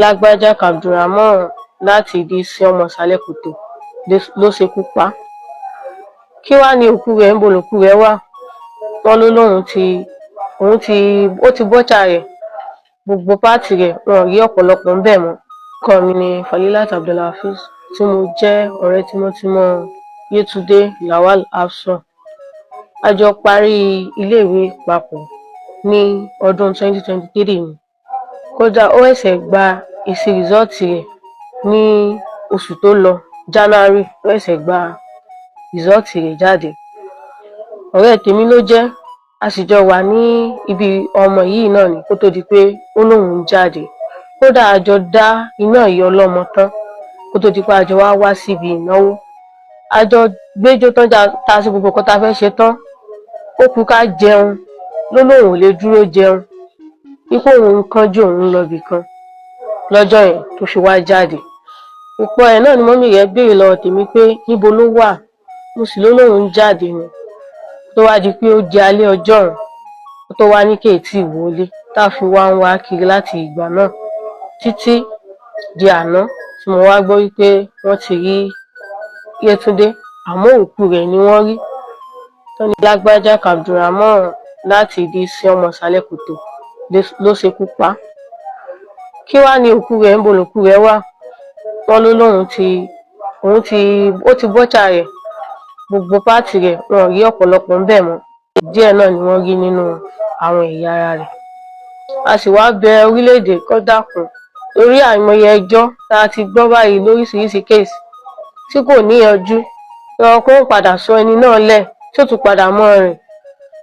lágbájá abdulrahman láti ìdí sí ọmọ ìsàlẹ̀ kòtò ló ṣekú pa á. Kí wàá ní òkú rẹ̀, níbo lòkú rẹ̀ wà? Wọ́n ló lóun ó ti bọ́ṣà rẹ̀, gbogbo páàtì rẹ̀ wọn ò rí ọ̀pọ̀lọpọ̀ ńbẹ̀ mọ́. Orúkọ mi ni Falilat Abdulhafiz tí mo jẹ́ ọ̀rẹ́ tímọ́tímọ́ Yétúndé Lawal Hafsat. A jọ parí iléèwé papọ̀ ní ọdún 2023 ni. Kódà ó ṣẹ̀ṣẹ̀ gba èsì rìsọ́ọ̀tì rẹ̀ ní oṣù tó lọ, January ló ṣẹ̀ṣẹ̀ gba rìsọ́ọ̀tì rẹ̀ jáde. Ọ̀rẹ́ tèmi ló jẹ́, a sì jọ wà ní ibi ọmọ yìí náà ni kó tó di pé ó lóun ń jáde. Kódà a jọ dá iná ìyá ọlọ́mọ tán kó tó di pé a jọ wá síbi ìnáwó. A jọ gbéjó tán ta sí gbogbo nǹkan tá a fẹ́ ṣe tán. Ó kù ká jẹun, ló lóun ò lè dúró jẹun, ipò òun kánjú òun lọbì kan lọ́jọ́ yẹn tó fi wá jáde. Òpó ẹ̀ náà ni mọ́mì rẹ̀ béèrè lọ́wọ́ tèmi pé níbo ló wà, mo sì ló lóun ń jáde ni. Tó wá di pé ó di alẹ́ ọjọ́ ọ̀hún, ó tó wá ní kéètì ìwọlé tá a fi wá ń wá kiri láti ìgbà náà títí di àná tí mo wá gbọ́ wípé wọ́n ti rí Yétúndé, àmọ́ òkú rẹ̀ ni wọ́n rí. Tán ní lágbájá abdulrahman láti ìdí sí ọmọ ìsàlẹ̀ kòtò ló ṣekú pa á. Kí wàá ní òkú rẹ̀, níbo lòkú rẹ̀ wà? Wọ́n ló lóun ó ti bọ́ṣà rẹ̀, gbogbo páàtì rẹ̀ wọn ò rí ọ̀pọ̀lọpọ̀ ńbẹ̀ mọ́. Díẹ̀ náà ni wọ́n rí nínú àwọn ẹ̀yà ara rẹ̀. A sì wá bẹ orílẹ̀-èdè kó dákun lórí àìmọye ẹjọ́ tá a ti gbọ́ báyìí lóríṣiríṣi kéèsì tí kò níyanjú. Lọ́wọ́ kó padà sọ ẹni náà lẹ̀ tí ó tún padà mọ́ rìn.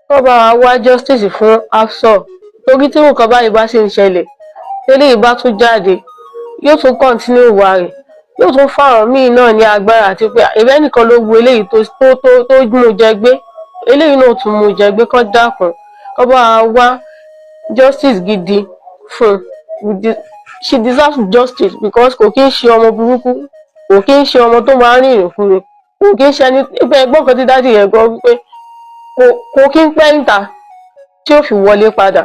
Wọ́n bá wa wá justice fún Hafsat, torí tí nǹkan báyìí bá sì ń ṣẹlẹ̀, eléyìí bá tún jáde, yóò tún kọ́ntínú ìwà rẹ̀, yóò tún fáwọn míì náà ní agbára àti pé ìbẹ́ nìkan ló wu eléyìí tó mú jẹ gbé, eléyìí náà tún mú jẹ gbé. Kó dákun kó bá wa wá justice gidi fún un. She deserves justice because kò kí ń ṣe ọmọ burúkú, kò kí ń ṣe ọmọ tó máa ń rìnrìn fún mi, kò kí ń ṣe ẹni pé ẹgbọ́n kan tí dájú yẹn gbọ́ wípé kò kí ń pẹ́ níta tí ó fi wọlé padà.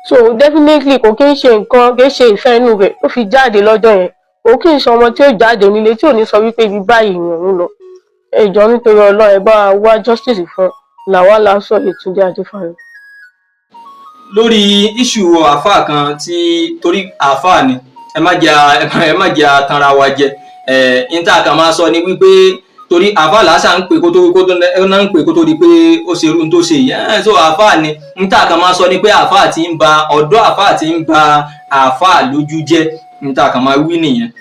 So definitely kò kí ń ṣe nǹkan, kì í ṣe ìfẹ́ inú rẹ̀ tó fi jáde lọ́jọ́ yẹn. Kò kí ń ṣe ọmọ tí ó jáde nílé tí ò ní sọ wípé ibi báyìí ni òun lọ. Ẹ jọ̀ọ́ nítorí Ọlọ́run, ẹ bá wa wá justice fún Lawal Hafsat Yétúndé Adéfáyọ. Lórí iṣu àáfàá kan tí torí àáfàá ni ẹ má jẹ atanra wa jẹ, níta kan máa sọ ni wípé torí àáfàá làásà ń pè kó tó di pé ó ṣe irú tó ṣe yìí, so àáfàá ni níta kan máa sọ ni pé àáfàá ti ń ba ọ̀dọ́ àáfàá ti ń ba àáfàá lójú jẹ́, níta kan máa wí nìyẹn.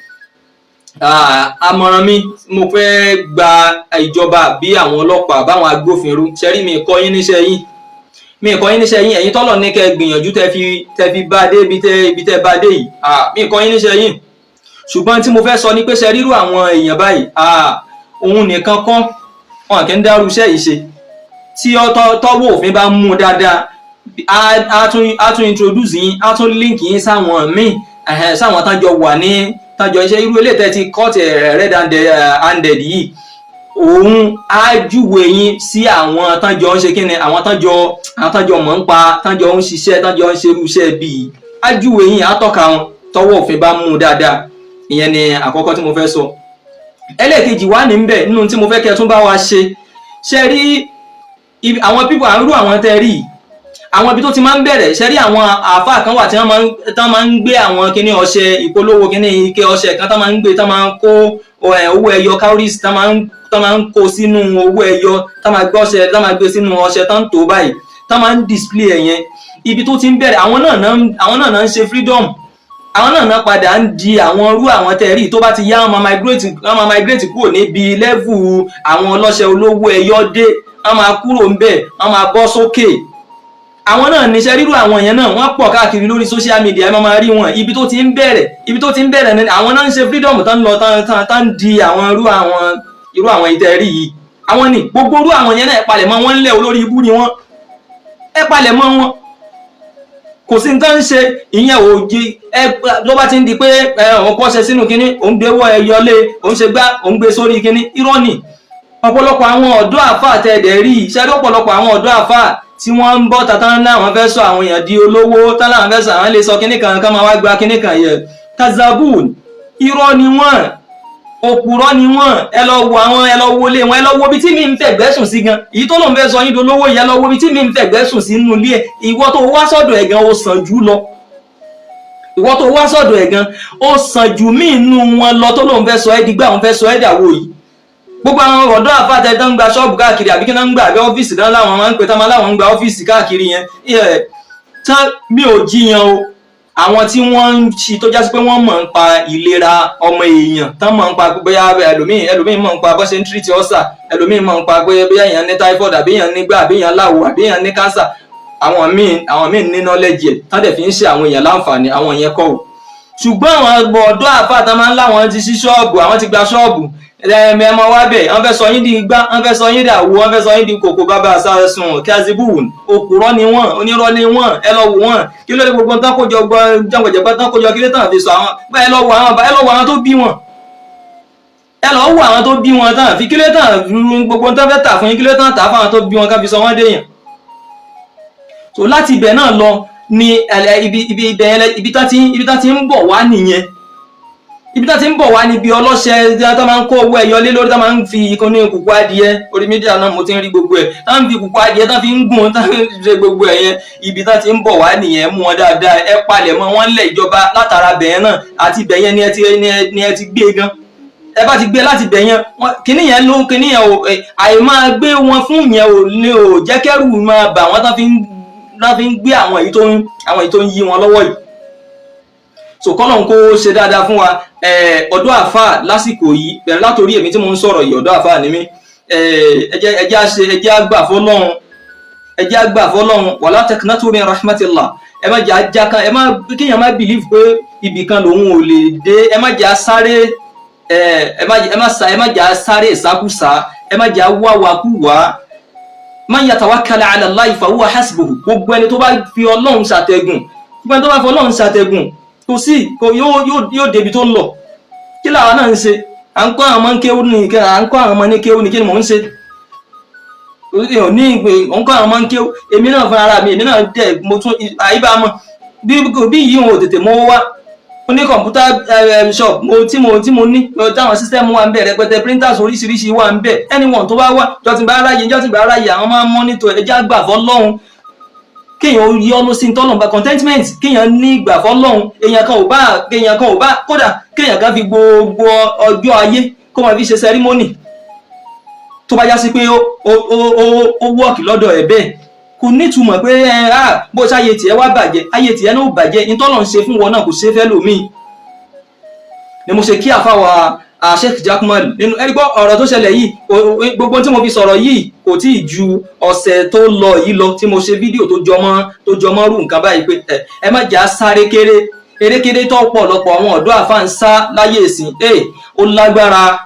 Àmọ̀ràn mi mo fẹ́ gba ìjọba bí àwọn ọlọ́pàá báwọn agbófinró ṣẹ́rí mi kọ́ yín níṣẹ́ yín, ẹ̀yin tọ́lọ̀ ní kẹ́ gbìyànjú tẹ́ fi bá dé ibi tẹ́ bá dé yìí, mi kọ́ yín níṣẹ́ yín. Ṣùgbọ́n tí mo fẹ́ sọ ni pé ṣe rírú àwọn èèyàn báyìí, òun nìkan kọ́ wọn kì í dárú iṣẹ́ yìí ṣe. Tí tọ́wọ́ òfin bá mú dáadáa, á tún introduce yín, á tún link yín sáwọn míì, sáwọn tájọ wà ní tájọ iṣẹ́ irú eléyìí tẹ́ ti cut red handed yìí. Òun á júwe yín sí àwọn tánjọ ń ṣe kíni, àwọn tánjọ mọ̀ ń pa, tánjọ ń ṣiṣẹ́, tánjọ ń ṣerú iṣẹ́ bíi, á júwe yín, á tọ́ka wọn tọ́wọ́ òfin bá mú dáadáa. Ìyẹn ni àkọ́kọ́ tí mo fẹ́ sọ. Ẹlẹ́ẹ̀kejì wà níbẹ̀ nínú tí mo fẹ́ kẹ́ tún bá wa ṣe rí àwọn pípọ̀ àrú àwọn tẹ́ rí àwọn ibi tó ti máa ń bẹ̀rẹ̀ ṣe rí àwọn àáfàá kan wà tí wọ́n máa ń gbé àwọn kíní ọṣẹ ìpolówó kíní ike ọṣẹ kan tó máa ń gbé, tó máa ń kó owó ẹyọ cowries tó máa ń kó sínú owó ẹyọ, tó máa gbé ọṣẹ, tó máa gbé sínú ọṣẹ tó ń tó báyìí, tó máa ń display ẹ̀yẹn. Ibi tó ti ń bẹ̀rẹ̀ àwọn náà ń ṣe freedom, àwọn náà padà ń di àwọn irú àwọn tẹ̀rí tó bá ti yá wọn máa migrate kúrò níbi level àwọn ọlọ́ṣẹ olówó ẹyọ dé, wọ́n máa kúrò ńbẹ̀, wọ́n máa bọ́ sókè. Àwọn náà níṣẹ́ rírú àwọn yẹn náà wọ́n pọ̀ káàkiri lórí social media, ẹ máa rí wọn. Ibi tó ti ń bẹ̀rẹ̀ ni àwọn náà ń ṣe freedom tán lọ tán di àwọn irú àwọn ìtẹ̀rí yìí. Àwọn ni gbogbo irú àwọn yẹn náà ẹ palẹ̀ mọ́ wọn ńlẹ̀, olórí ibú ni wọ́n, ẹ palẹ̀ mọ́ wọn. Kò sí nǹkan ń ṣe ìyẹn òjì ló bá ti ń di pé òun kọ́ṣẹ́ sínú kínní, òun gbé wọ́ ẹyọ lé, òun ṣe gbá, òun gbé sórí kínní, irọ́ ni. Ọ̀pọ̀lọpọ̀ àwọn ọ̀dọ́ àfáà tẹ̀dẹ̀ rí iṣẹ́ lọ́pọ̀lọpọ̀ àwọn ọ̀dọ́ àfáà tí wọ́n ń bọ́ tàtàn láwọn fẹ́ sọ àwọn èèyàn di olówó, tán láwọn fẹ́ sọ àwọn lè sọ kínní kan máa wá gba kínní kan yẹ. kazabun, irọ́ ni wọ́n, òpùrọ́ ni wọ́n. Ẹ lọ wo àwọn, ẹ lọ wo ilé wọn, ẹ lọ wo bí tí mi ń fẹ̀gbẹ́ sùn sí gan. Èyí tó lóun fẹ́ sọ yín dolówó yẹn, lọ wo bí tí mi ń fẹ̀gbẹ́ sùn sí nínú ilé ẹ̀. Ìwọ tó wá sọ́dọ̀ ẹ̀ gan ó sàn jù lọ. Ìwọ tó wá sọ́dọ̀ ẹ̀ gan ó sàn jù mí inú wọn lọ tó lóun fẹ́ sọ ẹ́ dìgbà, òun fẹ́ sọ ẹ́ dàwó yìí. Gbogbo àwọn ọ̀dọ́ àfáàtẹ tán ń gba ṣọ́ọ̀bù káàkiri àbí kí náà ń gbà àbí ọ́fíìsì náà láwọn máa ń pè tán máa láwọn ń gba ọ́fíìsì káàkiri yẹn. Tán mi ò jiyàn o. Àwọn tí wọ́n ń ṣi tó jásí pé wọ́n mọ̀ ń pa ìlera ọmọ èèyàn, tán mọ̀ ń pa bóyá ẹlòmíì mọ̀ ń pa bó ṣe ń tírìtì ọ́sà, ẹlòmíì mọ̀ ń pa bóyá èèyàn ní typhoid àbí èèyàn nígbà àbí èèyàn láwo àbí èèyàn ní cancer. Àwọn míì ní knowledge ẹ̀ tán dẹ̀ fi ń ṣe àwọn èèyàn láǹfààní, àwọn yẹn kọ́ o. Ṣùgbọ́n àwọn ọ̀dọ́ àfáàtà máa ń láwọn ti ṣí ṣọ́ọ̀bù, àwọn ti gba ṣọ́ọ̀bù, ẹmọ wá bẹ̀, wọ́n fẹ́ sọ yín di igbá, wọ́n fẹ́ sọ yín dàwó, wọ́n fẹ́ sọ yín di kòkó bàbá àsásùn kazibun, òpùrọ́ ni wọ́n, onírọ́ ni wọ́n. Ẹ lọ wò wọ́n, kí ló dé gbogbo tán kójọ jàǹgbọ̀jẹ̀gbọ́ tán kójọ kí ló tàn fi sọ àwọn, ẹ lọ wo àwọn tó bí wọn, ẹ lọ wo àwọn tó bí wọn tán fi kí ló tàn gbogbo tán fẹ́ tà fún yín, kí ló tàn tà fáwọn tó bí wọn ká fi sọ wọ́n déyàn. So láti ibẹ̀ náà lọ ni ibi tá ti ń bọ̀ wá nìyẹn. Ibi tá ti ń bọ̀ wá níbi ọlọ́ṣẹ́ tá máa ń kó owó ẹyọ lé lórí, tá máa ń fi ìkànnì kùkù adìẹ, orí mídíà náà mo ti ń rí gbogbo ẹ̀, tá ń fi kùkù adìẹ tá fi ń gùn, tá ń ṣe gbogbo ẹ̀ yẹn. Ibi tá ti ń bọ̀ wá nìyẹn, mú wọn dáadáa, ẹ palẹ̀ mọ́ wọn lẹ̀ ìjọba látara bẹ̀yẹn náà, àti bẹ̀yẹn ni ẹ ti gbé gan. Ẹ bá ti gbé láti bẹ̀yẹn, kíní yẹn o, àì máa gbé wọn fún yẹn ò jẹ́ kẹ́rù máa bà wọ́n tá fi ń gbé àwọn èyí tó ń yí wọn lọ́wọ́ yìí. So kọ́lọ̀ kó ṣe dáadáa fún wa. Ọ̀dọ́ àfáà lásìkò yìí, bẹ̀rẹ̀ látorí èmi tí mo ń sọ̀rọ̀ yìí, ọ̀dọ́ àfáà ni mí. Ẹjẹ́ àgbà fọ́lọ́run wala taqnatu min rahmatillah. Ẹ má jẹ́ ajákan, kíyàn má believe pé ibìkan lòun ò lè dé. Ẹ má jẹ́ sáré ìsákúsá, ẹ má jẹ́ wáwakúwá. Man yatawakkala ala Allahi fa huwa hasbuhu. Gbogbo ẹni tó bá fi Ọlọ́run ṣàtẹ̀gùn, kò sí yóò débi tó ń lọ. Kí làwọn náà ń ṣe? À ń kọ́ àwọn ọmọ ní kéwú ní kí ni mò ń ṣe? Ò ń kọ́ àwọn ọmọ ní kéwú, èmi náà fún ara mi, èmi náà dẹ̀ mo tún àyíbámọ̀ bí yìí wọn ò tètè mọ́ wá. Mo ní kọ̀mpútà shop tí mo ní táwọn system wà ń bẹ̀ rẹpẹtẹ, printers oríṣiríṣi wà ń bẹ̀. Anyone tó bá wá jọ́tìbá aráyè àwọn máa ń monitor. Ẹjẹ́ àgbà fọ́lọ́run, kéèyàn yọ́nú sí tọ́lọ̀ bá contentment, kéèyàn ní ìgbà fọ́lọ́run. Èèyàn kan ò bá kódà kéèyàn kan fi gbogbo ọjọ́ ayé kó máa fi ṣe ceremony tó bá já sí pé ó wọ́ọ̀kì lọ́dọ̀ ẹ̀ bẹ́ẹ̀, kò nítumọ̀ pé bó ṣáyé tiẹ̀ wá bàjẹ́, ayé tiẹ̀ náà ò bàjẹ́. Ìtọ́lọ̀ ń ṣe fún wọn náà kò ṣe fẹ́ lòmíì. Ni mo ṣe kí àfáwà Sheikh Jaqmal nínú ẹgbọ́ ọ̀rọ̀ tó ṣẹlẹ̀ yìí, gbogbo tí mo fi sọ̀rọ̀ yìí kò tí ì ju ọ̀sẹ̀ tó lọ yìí lọ tí mo ṣe fídíò tó jọmọ́ rú nǹkan báyìí pé ẹ má jà sáré erékeré tó pọ̀lọpọ̀ àwọn ọ̀dọ́ àfáà ń sá láyé ìsìn. Ó lágbára,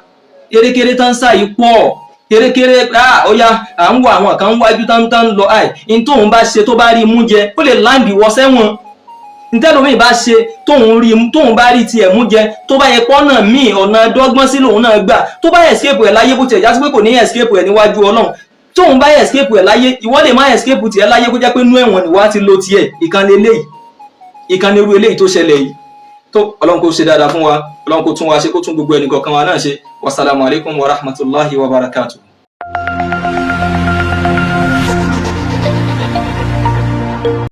erékeré tán sá yìí pọ̀, erékeré ó yá à ń wọ àwọn kan wájú tán lọ in tóun bá ṣe tó bá rí mú jẹ ó lè láǹdì wọ sẹ́wọ̀n. Ntẹ́lómi bá ṣe tóun bá rí tiẹ̀ mú jẹ, tó bá yẹ pọ́nà míì ọ̀nà dọ́gbọ́n sí lòun náà gbà, tó bá escape ẹ̀ láyé bó tiẹ̀ já sí pé kò ní escape ẹ̀ níwájú Ọlọ́run. Tóun bá escape ẹ̀ láyé, ìwọ lè má escape tiẹ̀ láyé kó jẹ́ pé nú ẹ̀wọ̀n ni wá ti lo tiẹ̀. Ìkànnì irú eléyìí tó ṣẹlẹ̀ yìí. Tó Ọlọ́run kó ṣe dáadáa fún wa, Ọlọ́run kó tún wa ṣe, kó tún gbogbo ẹnì kọ̀ọ̀kan wa náà ṣe. Wassalamu alaikum wa rahmatullahi wa barakatuh.